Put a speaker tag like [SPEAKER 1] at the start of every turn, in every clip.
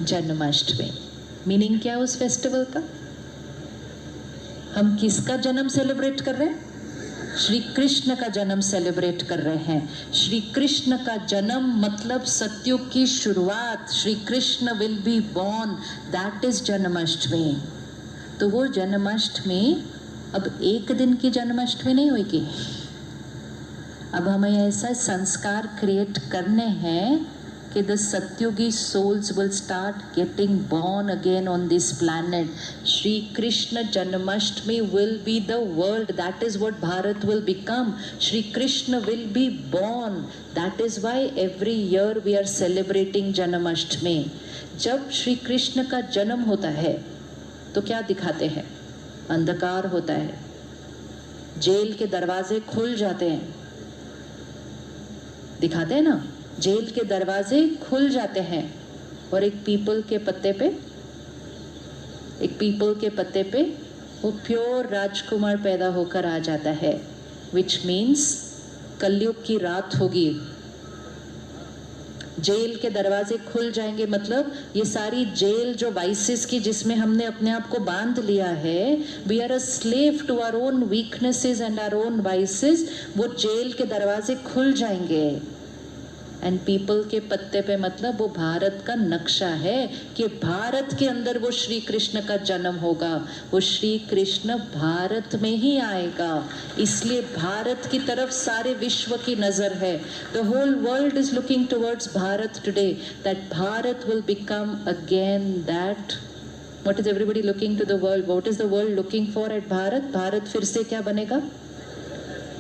[SPEAKER 1] Janmashtami. Meaning क्या है उस फेस्टिवल का? हम किसका जन्म सेलिब्रेट कर रहे हैं? श्री कृष्ण का जन्म सेलिब्रेट कर रहे हैं। श्री कृष्ण का जन्म मतलब सत्युग की शुरुआत। Shri Krishna will be born, that is Janmashtami. तो वो जन्माष्टमी अब एक दिन की जन्माष्टमी नहीं होगी। अब हमें ऐसा संस्कार क्रिएट करने हैं कि the Satyugi souls will start getting born again on this planet. Shri Krishna Janmashtami will be the world. That is what Bharat will become. Shri Krishna will be born. That is why every year we are celebrating Janmashtami. जब श्री कृष्ण का जन्म होता है तो क्या दिखाते हैं? अंधकार होता है, जेल के दरवाजे खुल जाते हैं, दिखाते हैं ना, जेल के दरवाजे खुल जाते हैं और एक पीपल के पत्ते पे वो प्योर राजकुमार पैदा होकर आ जाता है, विच मीन्स कलयुग की रात होगी। जेल के दरवाजे खुल जाएंगे मतलब ये सारी जेल जो वाइसेस की जिसमें हमने अपने आप को बांध लिया है, we are a slave to our own weaknesses and our own vices, वो जेल के दरवाजे खुल जाएंगे। एंड पीपल के पत्ते पे मतलब वो भारत का नक्शा है कि भारत के अंदर वो श्री कृष्ण का जन्म होगा। वो श्री कृष्ण भारत में ही आएगा, इसलिए भारत की तरफ सारे विश्व की नजर है। The whole world is looking towards Bharat today, that Bharat will become again that. What is everybody looking to the world? What is the world looking for at Bharat? Bharat फिर से क्या बनेगा?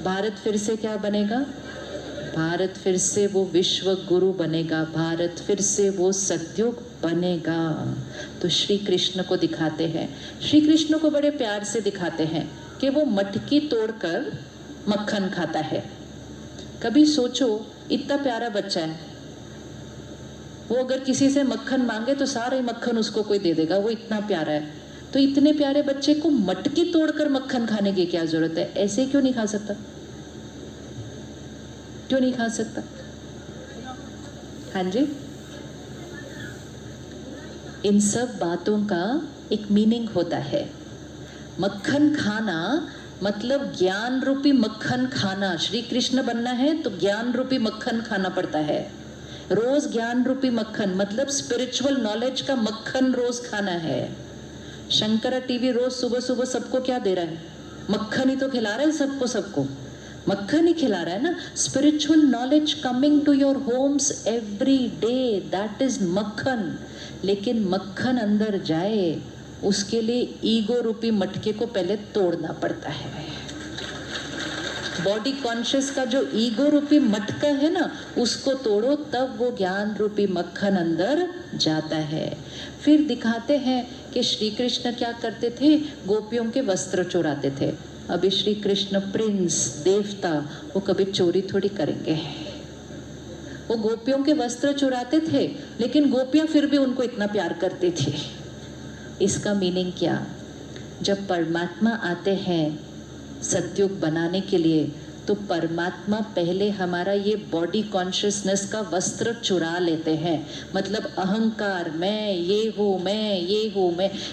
[SPEAKER 1] भारत फिर से क्या बनेगा? भारत फिर से वो विश्व गुरु बनेगा, भारत फिर से वो सत्युग बनेगा। तो श्री कृष्ण को दिखाते हैं, श्री कृष्ण को बड़े प्यार से दिखाते हैं कि वो मटकी तोड़कर मक्खन खाता है। कभी सोचो, इतना प्यारा बच्चा है, वो अगर किसी से मक्खन मांगे तो सारे मक्खन उसको कोई दे देगा, वो इतना प्यारा है। तो इतने प्यारे बच्चे को मटकी तोड़कर मक्खन खाने की क्या जरूरत है? ऐसे क्यों नहीं खा सकता? क्यों नहीं खा सकता? हाँ जी, इन सब बातों का एक मीनिंग होता है। मक्खन खाना मतलब ज्ञान रूपी मक्खन खाना। श्री कृष्ण बनना है तो ज्ञान रूपी मक्खन खाना पड़ता है। रोज ज्ञान रूपी मक्खन मतलब स्पिरिचुअल नॉलेज का मक्खन रोज खाना है। शंकरा टीवी रोज सुबह सुबह सबको क्या दे रहा है? मक्खन ही तो खिला रहा है सबको मक्खन ही खिला रहा है ना। Spiritual knowledge coming to your homes every day, that is makhan. लेकिन मक्खन अंदर जाए उसके लिए ईगो रूपी मटके को पहले तोड़ना पड़ता है। बॉडी कॉन्शियस का जो ईगो रूपी मटका है ना, उसको तोड़ो, तब वो ज्ञान रूपी मक्खन अंदर जाता है। फिर दिखाते हैं कि श्री कृष्ण क्या करते थे? गोपियों के वस्त्र चुराते थे। अभी श्री कृष्ण प्रिंस देवता, वो कभी चोरी थोड़ी करेंगे। वो गोपियों के वस्त्र चुराते थे, लेकिन गोपियां फिर भी उनको इतना प्यार करती थी। इसका मीनिंग क्या? जब परमात्मा आते हैं सत्युग बनाने के लिए, तो परमात्मा पहले हमारा ये बॉडी कॉन्शियसनेस का वस्त्र चुरा लेते हैं। मतलब अहंकार, मैं ये हूँ, मैं,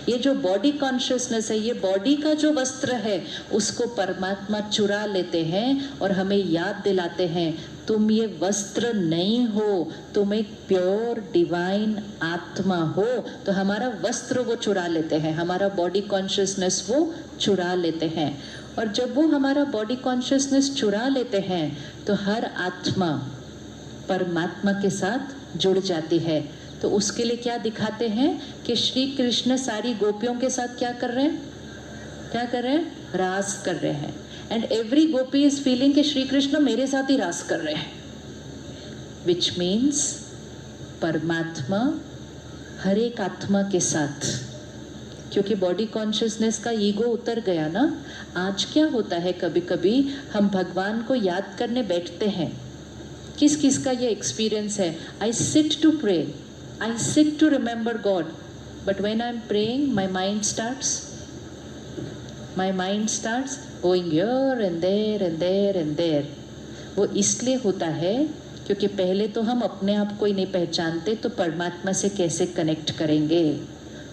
[SPEAKER 1] ये जो बॉडी कॉन्शियसनेस है, ये बॉडी का जो वस्त्र है, उसको परमात्मा चुरा लेते हैं और हमें याद दिलाते हैं, तुम ये वस्त्र नहीं हो, तुम एक प्योर डिवाइन आत्मा हो। तो हमारा वस्त्र वो चुरा लेते हैं, हमारा बॉडी कॉन्शियसनेस वो चुरा लेते हैं। और जब वो हमारा बॉडी कॉन्शियसनेस चुरा लेते हैं तो हर आत्मा परमात्मा के साथ जुड़ जाती है। तो उसके लिए क्या दिखाते हैं कि श्री कृष्ण सारी गोपियों के साथ क्या कर रहे हैं? रास कर रहे हैं। And every Gopi is feeling कि श्री कृष्ण मेरे साथ ही रास कर रहे हैं, विच मीन्स परमात्मा हर एक आत्मा के साथ, क्योंकि बॉडी कॉन्शियसनेस का ईगो उतर गया ना। आज क्या होता है, कभी कभी हम भगवान को याद करने बैठते हैं। किस किस का ये एक्सपीरियंस है? I sit to pray, I sit to remember God, but when I am praying my mind starts going here and there and there and there. वो इसलिए होता है क्योंकि पहले तो हम अपने आप को ही नहीं पहचानते, तो परमात्मा से कैसे कनेक्ट करेंगे।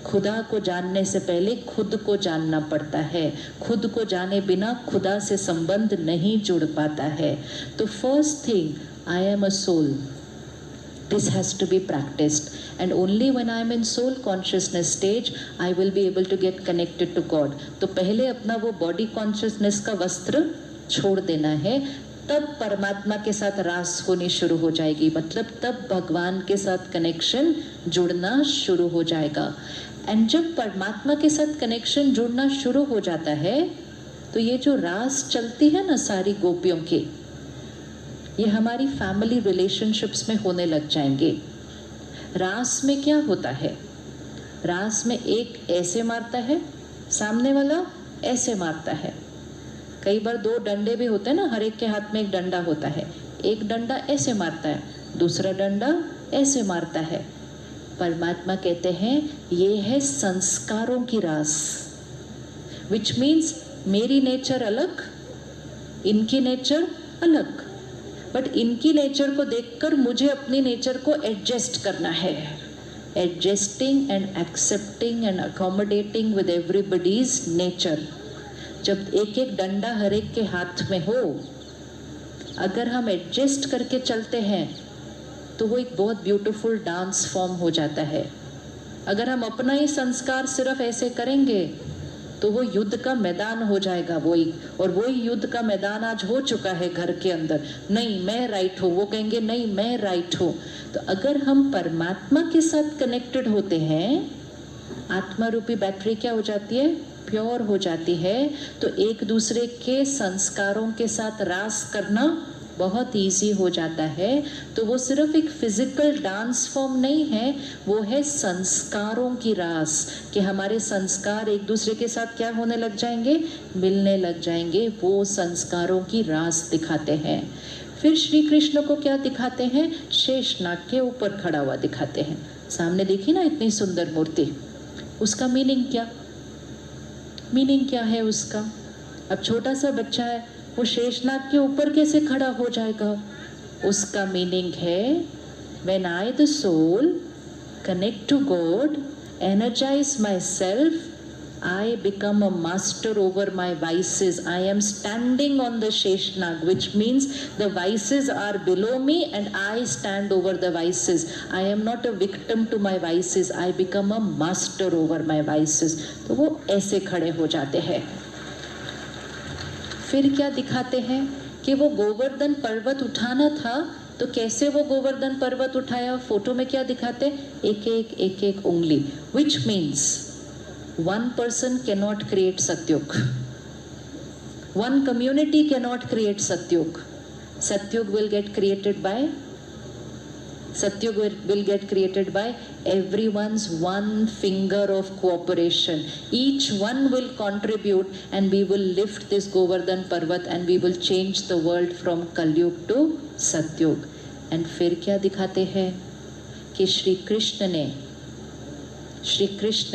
[SPEAKER 1] खुदा को जानने से पहले खुद को जानना पड़ता है, खुद को जाने बिना खुदा से संबंध नहीं जुड़ पाता है। तो first thing, I am a soul, this has to be practiced, and only when I am in soul consciousness stage I will be able to get connected to God. तो पहले अपना वो बॉडी कॉन्शियसनेस का वस्त्र छोड़ देना है, तब परमात्मा के साथ रास होनी शुरू हो जाएगी, मतलब तब भगवान के साथ कनेक्शन जुड़ना शुरू हो जाएगा। एंड जब परमात्मा के साथ कनेक्शन जुड़ना शुरू हो जाता है तो ये जो रास चलती है ना सारी गोपियों की, ये हमारी फैमिली रिलेशनशिप्स में होने लग जाएंगे। रास में क्या होता है, रास में एक ऐसे मारता है, सामने वाला ऐसे मारता है। कई बार दो डंडे भी होते हैं ना, हर एक के हाथ में एक डंडा होता है, एक डंडा ऐसे मारता है, दूसरा डंडा ऐसे मारता है। परमात्मा कहते हैं ये है संस्कारों की रास, विच मीन्स मेरी नेचर अलग, इनकी नेचर अलग, बट इनकी नेचर को देखकर मुझे अपनी नेचर को एडजस्ट करना है। Adjusting and accepting and accommodating with everybody's nature. जब एक एक डंडा हर एक के हाथ में हो, अगर हम एडजस्ट करके चलते हैं तो वो एक बहुत ब्यूटीफुल डांस फॉर्म हो जाता है। अगर हम अपना ही संस्कार सिर्फ ऐसे करेंगे तो वो युद्ध का मैदान हो जाएगा वही, और वही युद्ध का मैदान आज हो चुका है घर के अंदर। नहीं मैं राइट हूँ, वो कहेंगे नहीं मैं राइट हूँ। तो अगर हम परमात्मा के साथ कनेक्टेड होते हैं, आत्मा रूपी बैटरी क्या हो जाती है, प्योर हो जाती है, तो एक दूसरे के संस्कारों के साथ रास करना बहुत इजी हो जाता है। तो वो सिर्फ एक फिजिकल डांस फॉर्म नहीं है, वो है संस्कारों की रास, कि हमारे संस्कार एक दूसरे के साथ क्या होने लग जाएंगे, मिलने लग जाएंगे। वो संस्कारों की रास दिखाते हैं। फिर श्री कृष्ण को क्या दिखाते हैं, शेषनाग के ऊपर खड़ा हुआ दिखाते हैं। सामने देखी ना इतनी सुंदर मूर्ति, उसका मीनिंग क्या है उसका। अब छोटा सा बच्चा है, वो शेषनाग के ऊपर कैसे खड़ा हो जाएगा। उसका मीनिंग है, when I the soul connect to God, energize myself, I become a master over my vices. I am standing on the Sheshnag, which means the vices are below me and I stand over the vices. I am not a victim to my vices. I become a master over my vices. तो वो ऐसे खड़े हो जाते हैं। फिर क्या दिखाते हैं कि वो गोवर्धन पर्वत उठाना था, तो कैसे वो गोवर्धन पर्वत उठाया। फोटो में क्या दिखाते, एक एक उंगली, which means one person cannot create Satyug, one community cannot create Satyug. Satyug will get created by everyone's one finger of cooperation. Each one will contribute and we will lift this Govardhan Parvat and we will change the world from Kalyug to Satyug. And फिर क्या दिखाते हैं कि श्री कृष्ण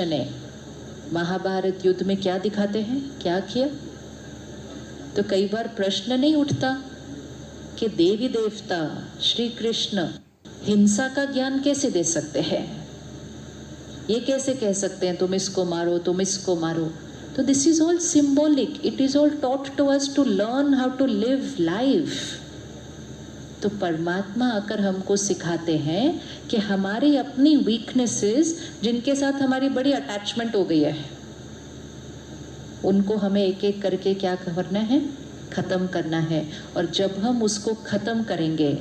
[SPEAKER 1] ने महाभारत युद्ध में क्या दिखाते हैं, क्या किया। तो कई बार प्रश्न नहीं उठता कि देवी देवता श्री कृष्ण हिंसा का ज्ञान कैसे दे सकते हैं, ये कैसे कह सकते हैं तुम इसको मारो तुम इसको मारो। तो this is all symbolic, it is all taught to us to learn how to live life. तो परमात्मा आकर हमको सिखाते हैं कि हमारी अपनी वीकनेसेस, जिनके साथ हमारी बड़ी अटैचमेंट हो गई है, उनको हमें एक एक करके क्या करना है, ख़त्म करना है। और जब हम उसको ख़त्म करेंगे,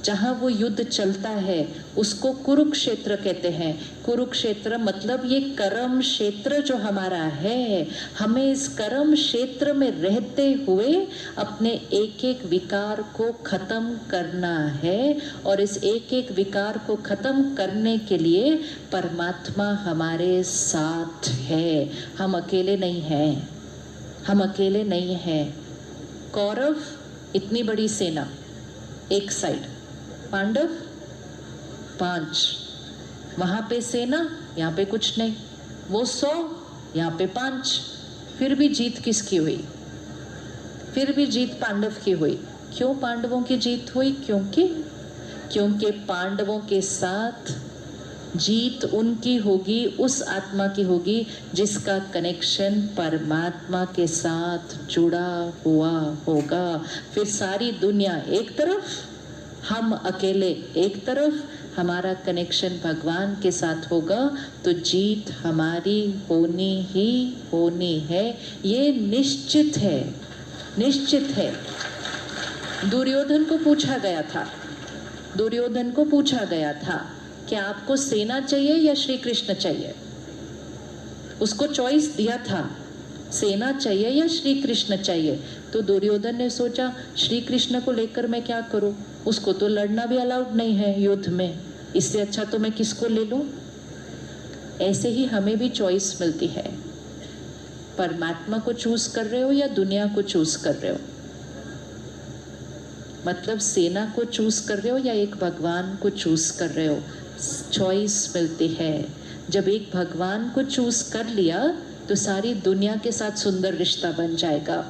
[SPEAKER 1] जहाँ वो युद्ध चलता है उसको कुरुक्षेत्र कहते हैं। कुरुक्षेत्र मतलब ये कर्म क्षेत्र जो हमारा है, हमें इस कर्म क्षेत्र में रहते हुए अपने एक एक विकार को ख़त्म करना है। और इस एक एक विकार को ख़त्म करने के लिए परमात्मा हमारे साथ है, हम अकेले नहीं हैं। कौरव इतनी बड़ी सेना एक साइड, पांडव 5, वहाँ पे सेना, यहाँ पे कुछ नहीं, वो 100, यहाँ पे 5। फिर भी जीत किसकी हुई, फिर भी जीत पांडव की हुई। क्यों पांडवों की जीत हुई, क्योंकि क्योंकि पांडवों के साथ जीत उनकी होगी, उस आत्मा की होगी जिसका कनेक्शन परमात्मा के साथ जुड़ा हुआ होगा। फिर सारी दुनिया एक तरफ, हम अकेले एक तरफ, हमारा कनेक्शन भगवान के साथ होगा तो जीत हमारी होनी ही होनी है। ये निश्चित है, निश्चित है। दुर्योधन को पूछा गया था, दुर्योधन को पूछा गया था कि आपको सेना चाहिए या श्री कृष्ण चाहिए। उसको चॉइस दिया था, सेना चाहिए या श्री कृष्ण चाहिए। तो दुर्योधन ने सोचा श्री कृष्ण को लेकर मैं क्या करूं, उसको तो लड़ना भी अलाउड नहीं है युद्ध में, इससे अच्छा तो मैं किसको ले लूं। ऐसे ही हमें भी चॉइस मिलती है, परमात्मा को चूज कर रहे हो या दुनिया को चूज कर रहे हो। मतलब सेना को चूज कर रहे हो या एक भगवान को चूज कर रहे हो, चॉइस मिलती है। जब एक भगवान को चूज कर लिया तो सारी दुनिया के साथ सुंदर रिश्ता बन जाएगा।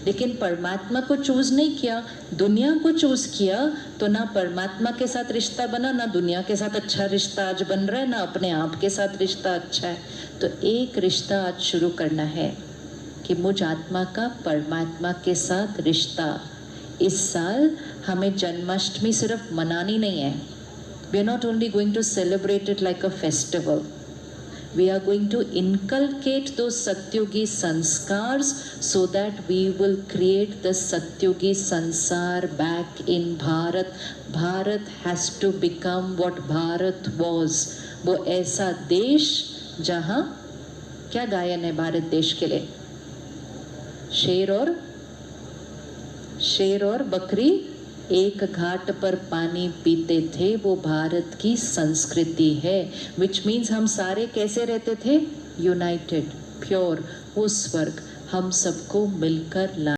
[SPEAKER 1] लेकिन परमात्मा को चूज नहीं किया, दुनिया को चूज किया, तो ना परमात्मा के साथ रिश्ता बना, ना दुनिया के साथ अच्छा रिश्ता आज बन रहा है, ना अपने आप के साथ रिश्ता अच्छा है। तो एक रिश्ता आज शुरू करना है कि मुझ आत्मा का परमात्मा के साथ रिश्ता। इस साल हमें जन्माष्टमी सिर्फ मनानी नहीं है। We are not only going to celebrate it like a festival. We are going to inculcate those Satyugi sanskars so that we will create the Satyugi sansar back in Bharat. Bharat has to become what Bharat was. वो ऐसा देश जहाँ, क्या गायन है भारत देश के लिए, शेर और बकरी एक घाट पर पानी पीते थे, वो भारत की संस्कृति है। विच मीन्स हम सारे कैसे रहते थे, यूनाइटेड, प्योर। वो स्वर्ग हम सबको मिलकर ला